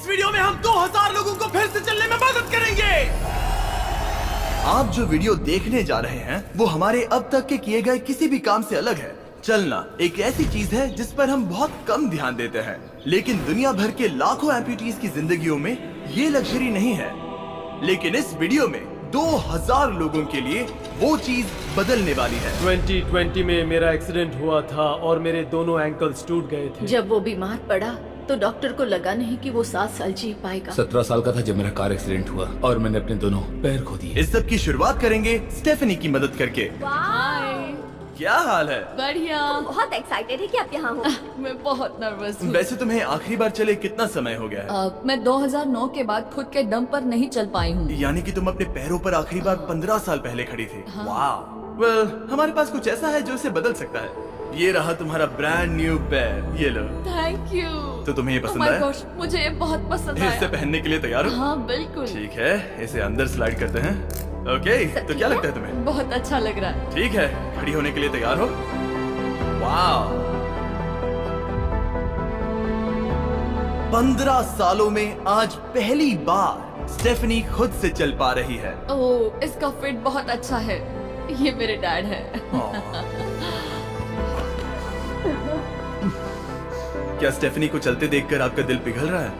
इस वीडियो में हम 2000 लोगों को फिर से चलने में मदद करेंगे। आप जो वीडियो देखने जा रहे हैं वो हमारे अब तक के किए गए किसी भी काम से अलग है। चलना एक ऐसी चीज है जिस पर हम बहुत कम ध्यान देते हैं, लेकिन दुनिया भर के लाखों एम्पुटीज की जिंदगियों में ये लग्जरी नहीं है। लेकिन इस वीडियो में 2000 लोगों के लिए वो चीज बदलने वाली है। 2020 में मेरा एक्सीडेंट हुआ था और मेरे दोनों एंकल्स टूट गए थे। जब वो बीमार पड़ा तो डॉक्टर को लगा नहीं कि वो 7 साल जी पाएगा। 17 साल का था जब मेरा कार एक्सीडेंट हुआ और मैंने अपने दोनों पैर खो दिए। इस सब की शुरुआत करेंगे स्टेफनी की मदद करके। क्या हाल है? बढ़िया। बहुत एक्साइटेड है कि आप यहाँ हो। मैं बहुत नर्वस हूँ। वैसे तुम्हें आखिरी बार चले कितना समय हो गया है? मैं 2009 के बाद खुद के दम पर नहीं चल पाई हूँ। यानी कि तुम अपने पैरों पर आखिरी बार 15 साल पहले खड़ी थी। वाह। वेल, हमारे पास कुछ ऐसा है जो इसे बदल सकता है। ये रहा तुम्हारा ब्रांड न्यू पैर, ये लो। Thank you. तो तुम्हें ये पसंद Oh my आया? gosh, मुझे ये बहुत पसंद आया। इसे पहनने के लिए तैयार हो? हाँ बिल्कुल। ठीक है, इसे अंदर स्लाइड करते हैं। ओके, तो क्या लगता है तुम्हें? बहुत अच्छा लग रहा है। ठीक है, खड़ी होने के लिए तैयार हो? वाह। 15 सालों में आज पहली बार स्टेफनी खुद से चल पा रही है। ओह, इसका फिट बहुत अच्छा है। ये मेरे डैड है। क्या स्टेफनी को चलते देखकर आपका दिल पिघल रहा है?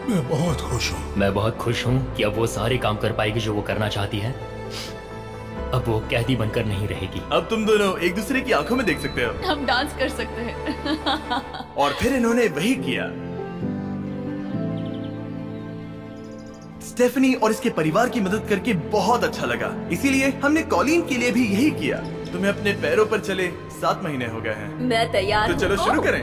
मैं बहुत खुश हूँ। मैं बहुत खुश हूँ कि अब वो सारे काम कर पाएगी जो वो करना चाहती है। अब वो कैदी बनकर नहीं रहेगी। अब तुम दोनों एक दूसरे की आंखों में देख सकते हो। हम डांस कर सकते हैं। और फिर इन्होंने वही किया। स्टेफनी और इसके परिवार की मदद करके बहुत अच्छा लगा, इसीलिए हमने कॉलिन के लिए भी यही किया। तुम्हें अपने पैरों पर चले 7 महीने हो गए हैं। मैं तैयार तो चलो हूँ। शुरू करें।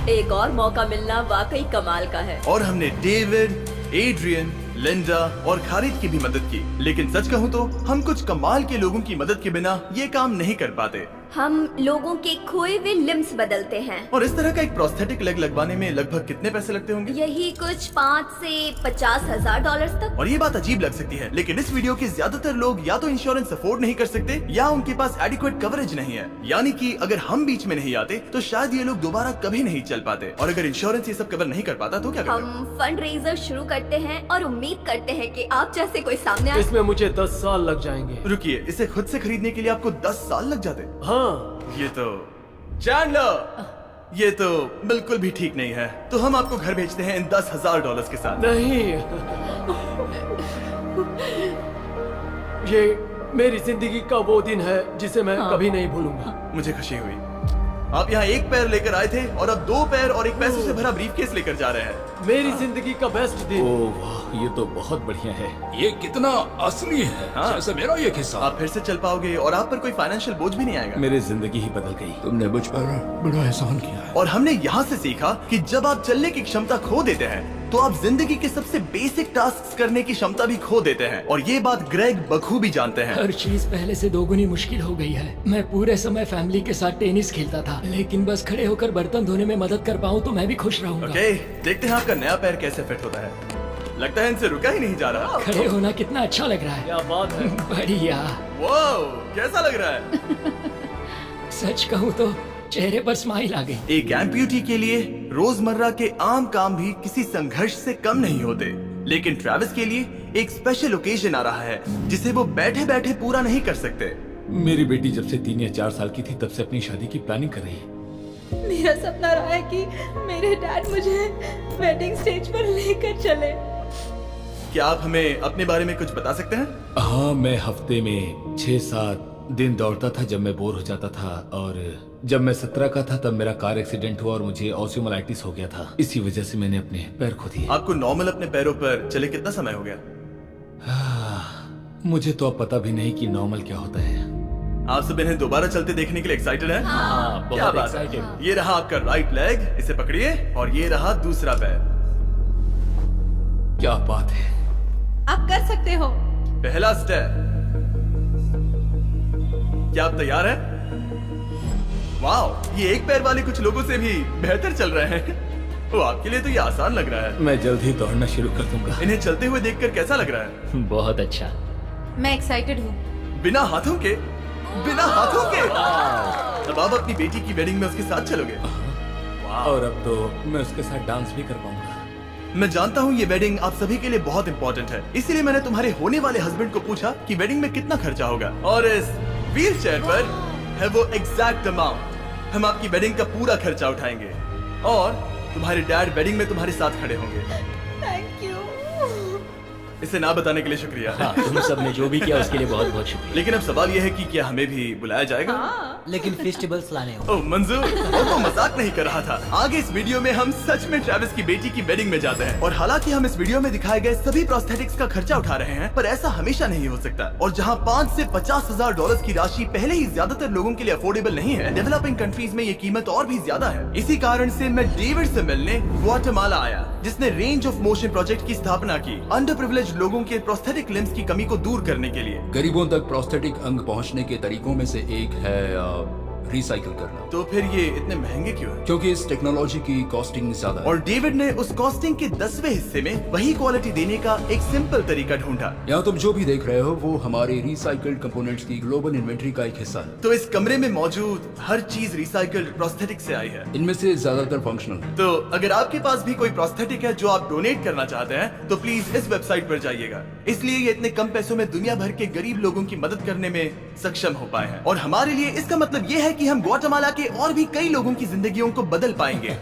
एक और मौका मिलना वाकई कमाल का है। और हमने डेविड, एड्रियन, लिंडा और खालिद की भी मदद की। लेकिन सच कहूँ तो हम कुछ कमाल के लोगों की मदद के बिना ये काम नहीं कर पाते। हम लोगों के खोए हुए लिम्स बदलते हैं। और इस तरह का एक प्रोस्थेटिक लेग लगवाने में लगभग कितने पैसे लगते होंगे? यही कुछ 5 से 50 हजार डॉलर्स तक। और ये बात अजीब लग सकती है, लेकिन इस वीडियो के ज्यादातर लोग या तो इंश्योरेंस अफोर्ड नहीं कर सकते या उनके पास एडिक्वेट कवरेज नहीं है। यानी कि अगर हम बीच में नहीं आते तो शायद ये लोग दोबारा कभी नहीं चल पाते। और अगर इंश्योरेंस ये सब कवर नहीं कर पाता तो क्या करें? हम फंड रेजर शुरू करते हैं और उम्मीद करते हैं कि आप जैसे कोई सामने आए। इसमें मुझे 10 साल लग जाएंगे। रुकिए, इसे खुद से खरीदने के लिए आपको 10 साल लग जाते? हाँ। ये तो चैंडलर, ये तो बिल्कुल भी ठीक नहीं है। तो हम आपको घर भेजते हैं इन $10,000 के साथ। नहीं, ये मेरी जिंदगी का वो दिन है जिसे मैं कभी नहीं भूलूंगा। मुझे खुशी हुई। आप यहाँ एक पैर लेकर आए थे और अब 2 पैर और एक पैसों से भरा ब्रीफकेस लेकर जा रहे हैं। मेरी जिंदगी का बेस्ट दिन। ओह वाह, ये तो बहुत बढ़िया है। ये कितना असली है। हाँ। जैसे मेरा ये किस्सा। आप फिर से चल पाओगे और आप पर कोई फाइनेंशियल बोझ भी नहीं आएगा। मेरी जिंदगी ही बदल गई। तुमने मुझ पर बड़ा एहसान किया है। और हमने यहाँ से सीखा कि जब आप चलने की क्षमता खो देते हैं तो आप जिंदगी के सबसे बेसिक टास्क करने की क्षमता भी खो देते हैं। और ये बात ग्रेग बखूबी जानते हैं। हर चीज पहले से दोगुनी मुश्किल हो गई है। मैं पूरे समय फैमिली के साथ टेनिस खेलता था, लेकिन बस खड़े होकर बर्तन धोने में मदद कर पाऊँ तो मैं भी खुश रहूंगा। ओके, देखते हैं आपका नया पैर कैसे फिट होता है। लगता है इनसे रुका ही नहीं जा रहा। खड़े होना कितना अच्छा लग रहा है। क्या बात है। बढ़िया। वाओ, कैसा लग रहा है? सच कहूँ तो चेहरे पर स्माइल आ गई। एक एम्प्यूटी के लिए रोजमर्रा के आम काम भी किसी संघर्ष से कम नहीं होते, लेकिन ट्रैविस के लिए एक स्पेशल ओकेजन आ रहा है जिसे वो बैठे बैठे पूरा नहीं कर सकते। मेरी बेटी जब से 3 या 4 साल की थी तब से अपनी शादी की प्लानिंग कर रही है। मेरा सपना रहा है कि मेरे डैड मुझे वेडिंग स्टेज पर लेकर चले। क्या आप हमें अपने बारे में कुछ बता सकते हैं? हाँ, मैं हफ्ते में 6-7 दिन दौड़ता था जब मैं बोर हो जाता था। और जब मैं 17 का था तब मेरा कार एक्सीडेंट हुआ और मुझे ऑस्टियोमाइलाइटिस हो गया था। इसी वजह से मैंने अपने पैर खो दिए। आपको नॉर्मल अपने पैरों पर चले कितना समय हो गया? मुझे तो अब पता भी नहीं कि नॉर्मल क्या होता है। आप सब इन्हें दोबारा चलते देखने के लिए एक्साइटेड हैं? हाँ, क्या बहुत बात है। एक्साइटेड। ये रहा आपका राइट लेग, इसे पकड़िए, और ये रहा दूसरा पैर। क्या बात है। आप कर सकते हो। पहला स्टेप। क्या आप तैयार हैं? वाओ, ये एक पैर वाले कुछ लोगों से भी बेहतर चल रहे हैं। वो आपके लिए तो ये आसान लग रहा है। मैं जल्द ही दौड़ना शुरू कर दूंगा। इन्हें चलते हुए देखकर कैसा लग रहा है? बहुत अच्छा। मैं एक्साइटेड हूँ। बिना हाथों के? बिना हाथों के? अब आप अपनी बेटी की वेडिंग में उसके साथ चलोगे? और अब तो मैं उसके साथ डांस भी कर पाऊंगा। मैं जानता हूँ ये वेडिंग आप सभी के लिए बहुत इंपॉर्टेंट है, इसीलिए मैंने तुम्हारे होने वाले हस्बैंड को पूछा कि वेडिंग में कितना खर्चा होगा, और इस व्हील चेयर पर है वो एग्जैक्ट अमाउंट। हम आपकी वेडिंग का पूरा खर्चा उठाएंगे और तुम्हारे डैड वेडिंग में तुम्हारे साथ खड़े होंगे। Thank you. इसे ना बताने के लिए शुक्रिया। हाँ, तुम सब ने जो भी किया उसके लिए बहुत बहुत शुक्रिया। लेकिन अब सवाल यह है कि क्या हमें भी बुलाया जाएगा? लेकिन फेस्टिवल्स लाने हो। ओह मंजूर, वो तो मजाक नहीं कर रहा था। आगे इस वीडियो में हम सच में ट्रेविस की बेटी की वेडिंग में जाते हैं, और हालांकि हम इस वीडियो में दिखाए गए सभी प्रोस्थेटिक्स का खर्चा उठा रहे हैं, पर ऐसा हमेशा नहीं हो सकता। और जहां 5 से 50,000 डॉलर्स की राशि पहले ही ज्यादातर लोगों के लिए अफोर्डेबल नहीं है, डेवलपिंग कंट्रीज में ये कीमत और भी ज्यादा है। इसी कारण से मैं डेविड से मिलने ग्वाटेमाला आया, जिसने रेंज ऑफ मोशन प्रोजेक्ट की स्थापना की अंडर प्रिविलेज्ड लोगों के प्रोस्थेटिक लिम्स की कमी को दूर करने के लिए। गरीबों तक प्रोस्थेटिक अंग पहुंचने के तरीकों में से एक है रिसाइकिल करना। तो फिर ये इतने महंगे क्यों है? क्योंकि इस टेक्नोलॉजी की कॉस्टिंग ज्यादा है। और डेविड ने उस कॉस्टिंग के 10वें हिस्से में वही क्वालिटी देने का एक सिंपल तरीका ढूंढा। यहाँ तुम जो भी देख रहे हो वो हमारे रिसाइकल्ड कंपोनेंट्स की ग्लोबल इन्वेंट्री का एक हिस्सा है। तो इस कमरे में मौजूद हर चीज रिसाइकल्ड प्रोस्थेटिक से आई है। इनमें से ज्यादातर फंक्शनल है। तो अगर आपके पास भी कोई प्रोस्थेटिक है जो आप डोनेट करना चाहते हैं, तो प्लीज इस वेबसाइट पर जाइएगा। इसलिए ये इतने कम पैसों में दुनिया भर के गरीब लोगों की मदद करने में सक्षम हो पाए हैं। और हमारे लिए इसका मतलब ये है कि हम ग्वाटेमाला के और भी कई लोगों की जिंदगियों को बदल पाएंगे।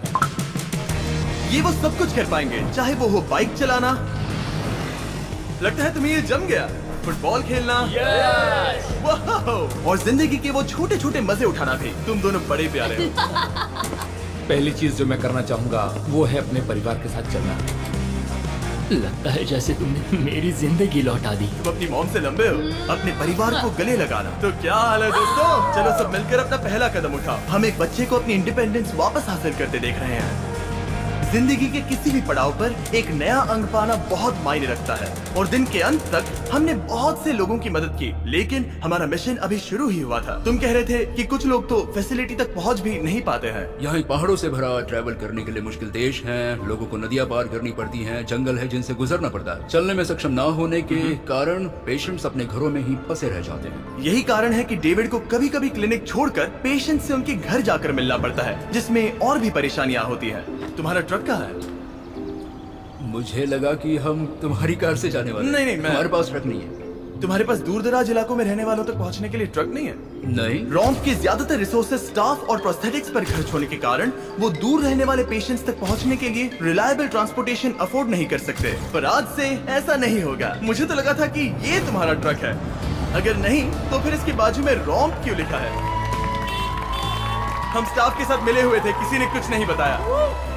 ये वो सब कुछ कर पाएंगे, चाहे वो हो बाइक चलाना, लगता है तुम्हें ये जम गया, फुटबॉल खेलना, वाह, और जिंदगी के वो छोटे छोटे मजे उठाना भी। तुम दोनों बड़े प्यारे हो। पहली चीज जो मैं करना चाहूंगा वो है अपने परिवार के साथ चलना। लगता है जैसे तुमने मेरी जिंदगी लौटा दी। तुम अपनी मॉम से लंबे हो, अपने परिवार को गले लगाना। तो क्या हाल है दोस्तों? चलो सब मिलकर अपना पहला कदम उठाओ। हम एक बच्चे को अपनी इंडिपेंडेंस वापस हासिल करते देख रहे हैं। जिंदगी के किसी भी पड़ाव पर एक नया अंग पाना बहुत मायने रखता है, और दिन के अंत तक हमने बहुत से लोगों की मदद की, लेकिन हमारा मिशन अभी शुरू ही हुआ था। तुम कह रहे थे कि कुछ लोग तो फैसिलिटी तक पहुंच भी नहीं पाते हैं। यहाँ एक पहाड़ों से भरा ट्रैवल करने के लिए मुश्किल देश है, लोगों को नदियाँ पार करनी पड़ती हैं, जंगल है जिनसे गुजरना पड़ता है। चलने में सक्षम ना होने के कारण पेशेंट्स अपने घरों में ही फंसे रह जाते हैं। यही कारण है कि डेविड को कभी कभी क्लिनिक छोड़कर पेशेंट से उनके घर जाकर मिलना पड़ता है, जिसमें और भी परेशानियां होती हैं। तुम्हारा ट्रक कहाँ है? मुझे लगा कि हम तुम्हारी कार से जाने वाले। नहीं, हमारे पास ट्रक नहीं है। तुम्हारे पास दूर दराज इलाकों में रहने वालों तक पहुंचने के लिए ट्रक नहीं है? नहीं। रॉम्प के ज्यादातर रिसोर्सेज स्टाफ और प्रोस्थेटिक्स पर खर्च होने के कारण वो दूर रहने वाले पेशेंट्स तक पहुंचने के लिए रिलायबल ट्रांसपोर्टेशन अफोर्ड नहीं कर सकते। पर आज से ऐसा नहीं होगा। मुझे तो लगा था कि ये तुम्हारा ट्रक है। अगर नहीं तो फिर इसके बाजू में रॉम्प क्यों लिखा है? हम स्टाफ के साथ मिले हुए थे, किसी ने कुछ नहीं बताया।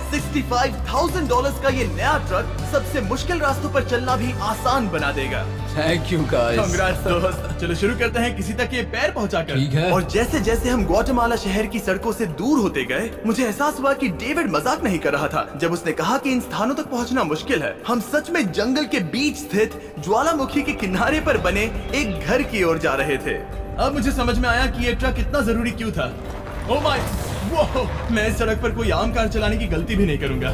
$65,000 का ये नया ट्रक सबसे मुश्किल रास्तों पर चलना भी आसान बना देगा। Thank you guys. कांग्रेट्स दोस्त। चलो शुरू करते हैं किसी तक ये पैर पहुंचाकर। ठीक है। और जैसे जैसे हम ग्वाटेमाला शहर की सड़कों से दूर होते गए, मुझे एहसास हुआ कि डेविड मजाक नहीं कर रहा था जब उसने कहा कि इन स्थानों तक पहुंचना मुश्किल है। हम सच में जंगल के बीच स्थित ज्वालामुखी के किनारे पर बने एक घर की ओर जा रहे थे। अब मुझे समझ में आया कि ये ट्रक इतना जरूरी क्यों था। ओह माय, वो मैं इस सड़क पर कोई आम कार चलाने की गलती भी नहीं करूंगा।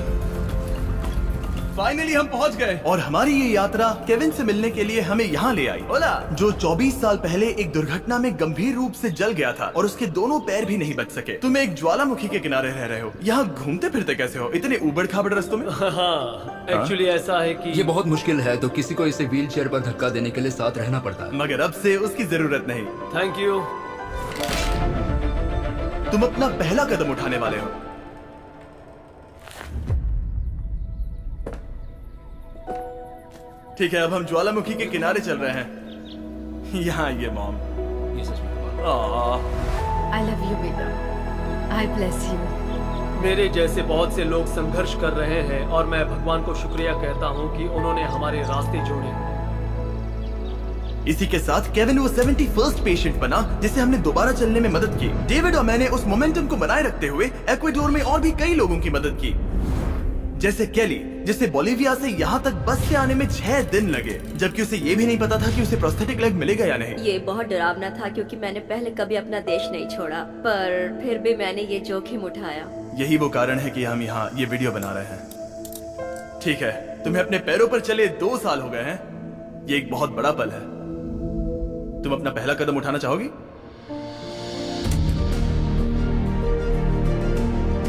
फाइनली हम पहुंच गए, और हमारी ये यात्रा केविन से मिलने के लिए हमें यहाँ ले आई। ओला, जो 24 साल पहले एक दुर्घटना में गंभीर रूप से जल गया था और उसके दोनों पैर भी नहीं बच सके। तुम एक ज्वालामुखी के किनारे रह रहे हो, यहाँ घूमते फिरते कैसे हो इतने उबड़ खाबड़ रास्तों में? हाँ, एक्चुअली ऐसा है कि ये बहुत मुश्किल है, तो किसी को इसे व्हील चेयर पर धक्का देने के लिए साथ रहना पड़ता है। मगर अब से उसकी जरूरत नहीं। Thank you. तुम अपना पहला कदम उठाने वाले हो। ठीक है, अब हम ज्वालामुखी के किनारे चल रहे हैं। यहाँ ये मॉम। ये सच में I love you, बेटा। I bless you। मेरे जैसे बहुत से लोग संघर्ष कर रहे हैं, और मैं भगवान को शुक्रिया कहता हूँ कि उन्होंने हमारे रास्ते जोड़े। इसी के साथ केविन वो 71st पेशेंट बना जिसे हमने दोबारा चलने में मदद की। डेविड और मैंने उस मोमेंटम को बनाए रखते हुए एक्वाडोर में और भी कई लोगों की मदद की, जैसे केली, जिसे बोलिविया से यहाँ तक बस से आने में 6 दिन लगे, जबकि उसे ये भी नहीं पता था कि उसे प्रोस्थेटिक लेग मिलेगा या नहीं। ये बहुत डरावना था क्योंकि मैंने पहले कभी अपना देश नहीं छोड़ा, पर फिर भी मैंने ये जोखिम उठाया। यही वो कारण है कि हम यहाँ ये वीडियो बना रहे हैं। ठीक है, तुम्हें अपने पैरों पर चले 2 साल हो गए हैं। ये एक बहुत बड़ा पल है। तुम अपना पहला कदम उठाना चाहोगी?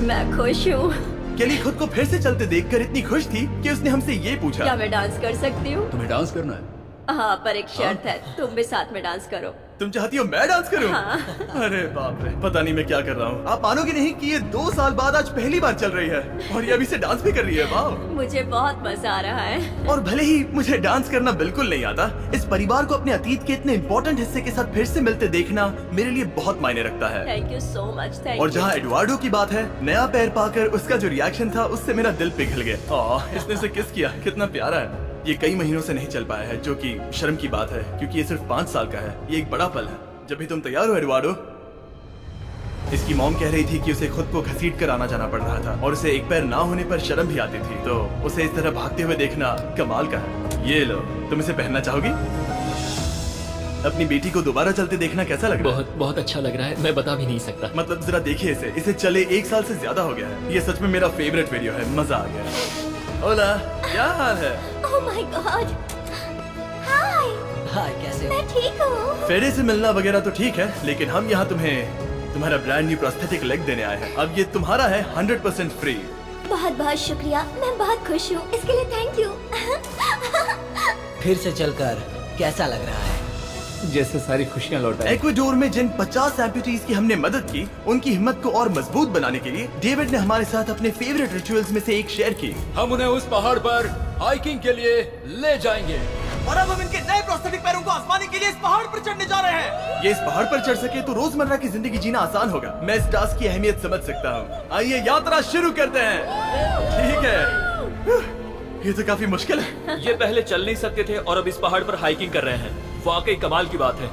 मैं खुश हूँ। केली खुद को फिर से चलते देखकर इतनी खुश थी कि उसने हमसे ये पूछा, क्या मैं डांस कर सकती हूँ? तुम्हें डांस करना है? हाँ, पर एक शर्त है, तुम भी साथ में डांस करो। तुम चाहती हो मैं डांस करूं? हाँ। अरे बाप रे, पता नहीं मैं क्या कर रहा हूँ। आप मानोगे नहीं कि ये 2 साल बाद आज पहली बार चल रही है और ये अभी से डांस भी कर रही है। वाह! मुझे बहुत मजा आ रहा है। और भले ही मुझे डांस करना बिल्कुल नहीं आता, इस परिवार को अपने अतीत के इतने इम्पोर्टेंट हिस्से के साथ फिर से मिलते देखना मेरे लिए बहुत मायने रखता है। Thank you so much. Thank और यू। जहाँ एडवार्डो की बात है, नया पैर पाकर उसका जो रिएक्शन था उससे मेरा दिल पिघल गया। इसने से किस किया, कितना प्यारा है। ये कई महीनों से नहीं चल पाया है, जो कि शर्म की बात है क्योंकि ये सिर्फ 5 साल का है। ये एक बड़ा पल है। जब भी तुम तैयार हो एडवार्डो। इसकी मॉम कह रही थी कि उसे खुद को घसीट कर आना जाना पड़ रहा था और उसे एक पैर ना होने पर शर्म भी आती थी, तो उसे इस तरह भागते हुए देखना कमाल का है। ये लो, तुम इसे पहनना चाहोगी? अपनी बेटी को दोबारा चलते देखना कैसा लग रहा है? बहुत बहुत अच्छा लग रहा है, मैं बता भी नहीं सकता। मतलब जरा देखिए इसे चले 1 साल से ज्यादा हो गया है। ये सच में मेरा फेवरेट वीडियो है, मजा आ गया। ओला, क्या हाल है? Oh my God. हाय। हाय, कैसे हो? मैं ठीक हूँ। फेरे से मिलना वगैरह तो ठीक है, लेकिन हम यहाँ तुम्हारा ब्रांड न्यू प्रोस्थेटिक लेग देने आए हैं। अब ये तुम्हारा है 100% फ्री। बहुत बहुत शुक्रिया, मैं बहुत खुश हूँ, इसके लिए थैंक यू। फिर से चलकर कैसा लग रहा है? जैसे सारी खुशियाँ लौटाई। इक्वाडोर में जिन 50 एम्पुटीज की हमने मदद की, उनकी हिम्मत को और मजबूत बनाने के लिए डेविड ने हमारे साथ अपने फेवरेट रिचुअल्स में से एक शेयर की। हम उन्हें उस पहाड़ पर हाइकिंग के लिए ले जाएंगे और अब हम इनके नए प्रोस्थेटिक पैरों को आजमाने के लिए इस पहाड़ पर चढ़ने जा रहे हैं। ये इस पहाड़ पर चढ़ सके तो रोजमर्रा की जिंदगी जीना आसान होगा। मैं इस टास्क की अहमियत समझ सकता हूँ। आइए यात्रा शुरू करते हैं। ठीक है, ये तो काफी मुश्किल है। ये पहले चल नहीं सकते थे और अब इस पहाड़ पर हाइकिंग कर रहे हैं। वाकई कमाल की बात है।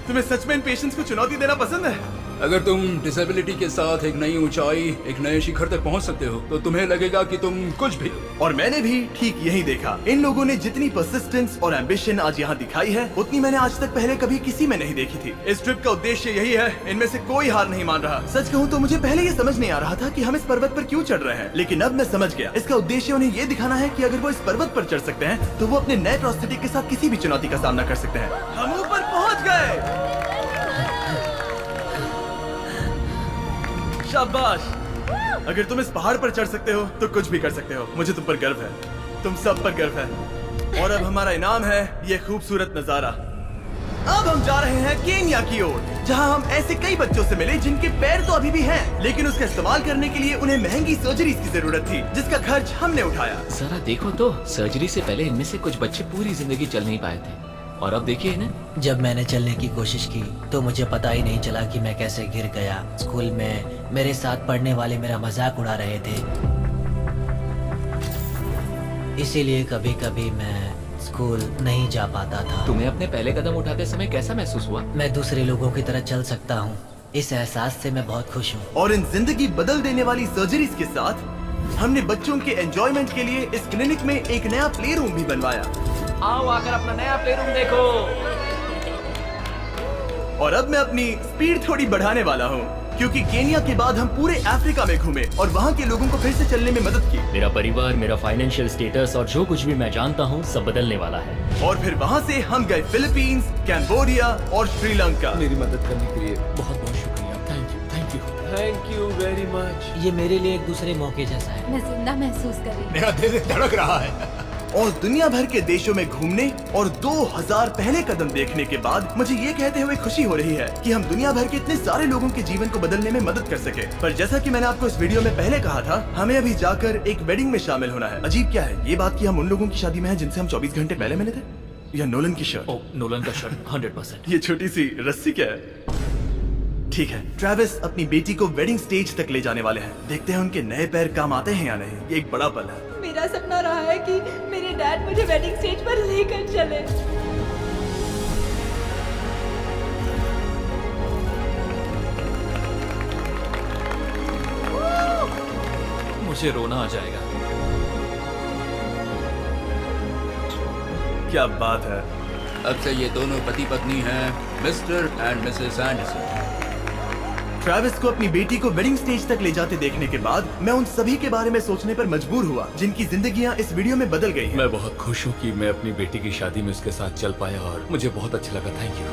तुम्हें सच में इन पेशेंट्स को चुनौती देना पसंद है? अगर तुम डिसेबिलिटी के साथ एक नई ऊंचाई, एक नए शिखर तक पहुंच सकते हो, तो तुम्हें लगेगा कि तुम कुछ भी। और मैंने भी ठीक यही देखा। इन लोगों ने जितनी परसिस्टेंस और एम्बिशन आज यहाँ दिखाई है, उतनी मैंने आज तक पहले कभी किसी में नहीं देखी थी। इस ट्रिप का उद्देश्य यही है, इनमें से कोई हार नहीं मान रहा। सच कहूँ तो मुझे पहले ये समझ नहीं आ रहा था कि हम इस पर्वत पर क्यों चढ़ रहे हैं, लेकिन अब मैं समझ गया। इसका उद्देश्य उन्हें ये दिखाना है कि अगर वो इस पर्वत पर चढ़ सकते हैं, तो वो अपने नए प्रोस्थेटिक के साथ किसी भी चुनौती का सामना कर सकते हैं। हम ऊपर पहुँच गए। शाबाश! अगर तुम इस पहाड़ पर चढ़ सकते हो तो कुछ भी कर सकते हो। मुझे तुम पर गर्व है, तुम सब पर गर्व है। और अब हमारा इनाम है ये खूबसूरत नजारा। अब हम जा रहे हैं केन्या की ओर, जहां हम ऐसे कई बच्चों से मिले जिनके पैर तो अभी भी हैं, लेकिन उसका इस्तेमाल करने के लिए उन्हें महंगी सर्जरीज की जरूरत थी, जिसका खर्च हमने उठाया। जरा देखो तो, सर्जरी से पहले इनमें से कुछ बच्चे पूरी जिंदगी चल नहीं पाए थे, और अब देखिए इन्हें। जब मैंने चलने की कोशिश की तो मुझे पता ही नहीं चला कि मैं कैसे गिर गया। स्कूल में मेरे साथ पढ़ने वाले मेरा मजाक उड़ा रहे थे, इसीलिए कभी कभी मैं स्कूल नहीं जा पाता था। तुम्हें अपने पहले कदम उठाते समय कैसा महसूस हुआ? मैं दूसरे लोगों की तरह चल सकता हूँ, इस एहसास से मैं बहुत खुश हूँ। और इन जिंदगी बदल देने वाली सर्जरीज के साथ हमने बच्चों के एंजॉयमेंट के लिए इस क्लिनिक में एक नया प्ले रूम भी बनवाया। आओ आकर अपना नया प्ले रूम देखो। और अब मैं अपनी स्पीड थोड़ी बढ़ाने वाला हूँ, क्योंकि केन्या के बाद हम पूरे अफ्रीका में घूमे और वहाँ के लोगों को फिर से चलने में मदद की। मेरा परिवार, मेरा फाइनेंशियल स्टेटस और जो कुछ भी मैं जानता हूँ सब बदलने वाला है। और फिर वहाँ से हम गए फिलीपींस, कैम्बोडिया और श्रीलंका। मेरी मदद करने के लिए बहुत बहुत शुक्रिया। Thank you, thank you, thank you very much. ये मेरे लिए एक दूसरे मौके जैसा है। मैं जिंदा महसूस कर रही हूँ। मेरा दिल धड़क रहा है। और दुनिया भर के देशों में घूमने और 2000 पहले कदम देखने के बाद मुझे ये कहते हुए खुशी हो रही है कि हम दुनिया भर के इतने सारे लोगों के जीवन को बदलने में मदद कर सके। पर जैसा कि मैंने आपको इस वीडियो में पहले कहा था, हमें अभी जाकर एक वेडिंग में शामिल होना है। अजीब क्या है ये बात कि हम उन लोगों की शादी में हैं जिनसे हम 24 घंटे पहले मिले थे। या नोलन की शर्ट। ओ, नोलन का शर्ट 100%। ये छोटी सी रस्सी क्या है? ठीक है, ट्रेविस अपनी बेटी को वेडिंग स्टेज तक ले जाने वाले हैं। देखते हैं उनके नए पैर काम आते हैं या नहीं। ये एक बड़ा पल है। मेरा सपना रहा है कि मेरे डैड मुझे वेडिंग स्टेज पर लेकर चले। मुझे रोना आ जाएगा। क्या बात है। अब से ये दोनों पति पत्नी हैं, mister and Mrs Anderson. Travis को अपनी बेटी को वेडिंग स्टेज तक ले जाते देखने के बाद मैं उन सभी के बारे में सोचने पर मजबूर हुआ जिनकी जिंदगियां इस वीडियो में बदल गई हैं। मैं बहुत खुश हूँ कि मैं अपनी बेटी की शादी में उसके साथ चल पाया और मुझे बहुत अच्छा लगा। Thank you.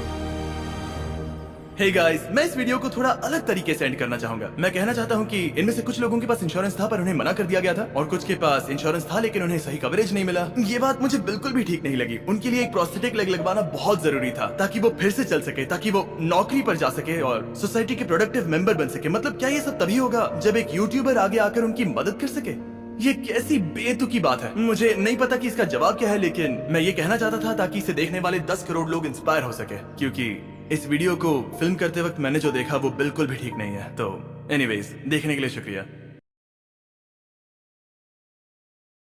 हे गाइस, मैं इस वीडियो को थोड़ा अलग तरीके से एंड करना चाहूंगा। मैं कहना चाहता हूँ कि इनमें से कुछ लोगों के पास इंश्योरेंस था पर उन्हें मना कर दिया गया था, और कुछ के पास इंश्योरेंस था लेकिन उन्हें सही कवरेज नहीं मिला। ये बात मुझे बिल्कुल भी ठीक नहीं लगी। उनके लिए एक प्रोस्थेटिक लेग लगवाना बहुत जरूरी था ताकि वो फिर से चल सके, ताकि वो नौकरी पर जा सके और सोसाइटी के प्रोडक्टिव मेंबर बन सके। मतलब क्या ये सब तभी होगा जब एक यूट्यूबर आगे आकर उनकी मदद कर सके? ये कैसी बेतुकी बात है। मुझे नहीं पता कि इसका जवाब क्या है, लेकिन मैं ये कहना चाहता था ताकि इसे देखने वाले 10 करोड़ लोग इंस्पायर हो सके, क्योंकि इस वीडियो को फिल्म करते वक्त मैंने जो देखा वो बिल्कुल भी ठीक नहीं है। तो एनीवेज, देखने के लिए शुक्रिया।